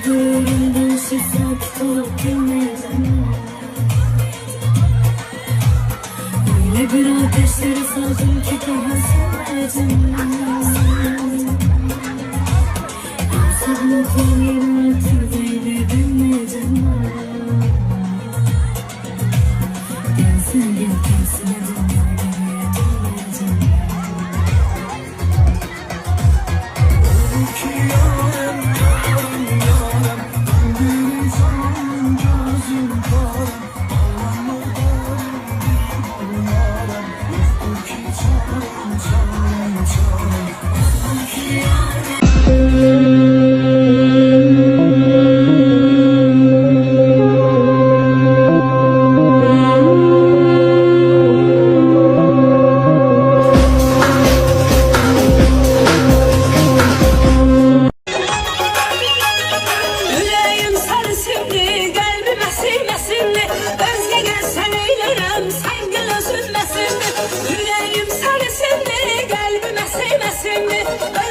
Göründüğün şifre tutup bilmeyeceğim. Öyle bir ateşleri sardım ki daha sevmedim. Sabıklar yerine türbeyle bilmeyeceğim. Gelsin gel kimsine dünya geriye dönmeyeceğim.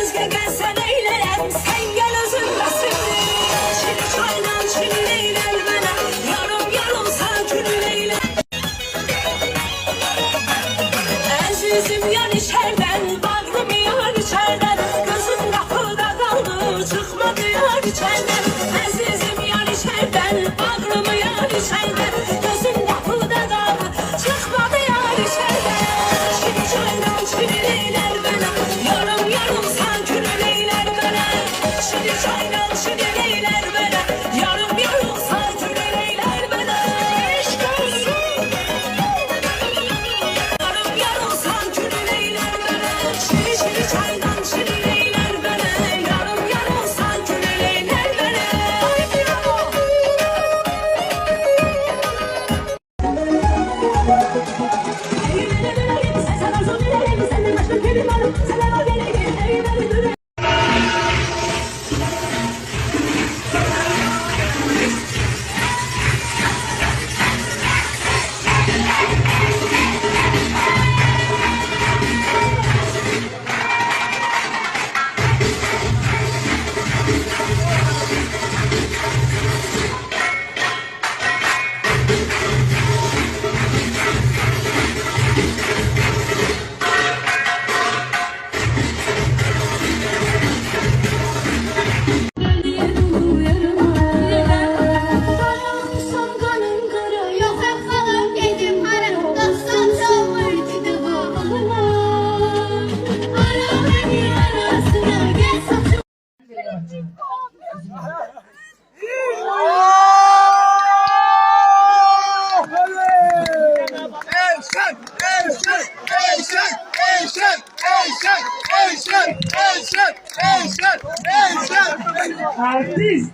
Özge gelsen eyleyem, sen gel üzülmesinli. Çili çaydan çili eylel bana, yarım yarım sen külü eyle. Azizim yan içerden, bağrım yar içerden, gözüm kapıda kaldı, çıkmadı yar içerden. Azizim yan içerden, bağrım yar içerden, gözüm kapıda kaldı, çıkmadı yar içerden. Çili çaydan çili eylel bana, yarım yarım sen külü eyler bana. Çili çaydan çili eyler bana, yarım yarım sen külü eyler bana. Eşk olsun. Yarım yarım sen külü eyler bana. Çili çili çaydan çili eyler bana, yarım yarım sen külü eyler bana. Haydi yavrum. Sen arzu dilerim, senden başka gülüm var. Sen o geleyim, eğmeli dürüm. Artist.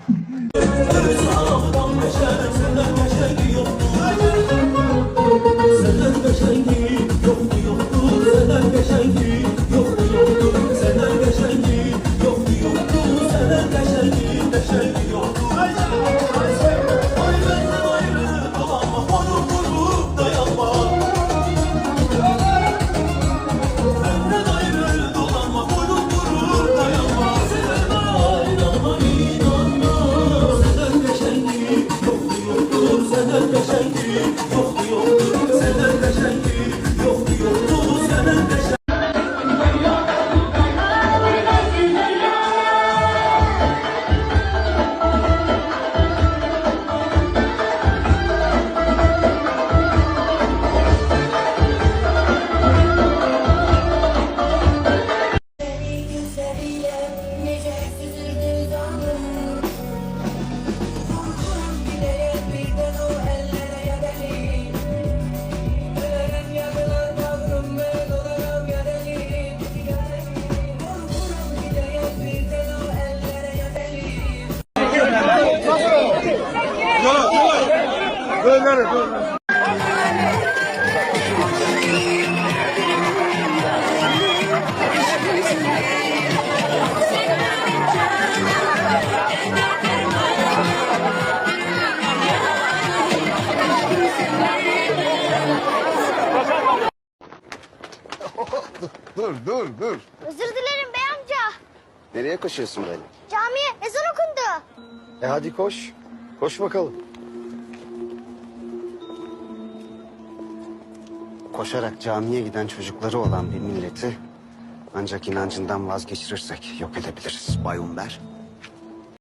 dur. Özür dilerim bey amca. Nereye koşuyorsun böyle? Camiye ezan okundu. Hadi koş. Koş bakalım. Koşarak camiye giden çocukları olan bir milleti ancak inancından vazgeçirirsek yok edebiliriz. Bay Umber,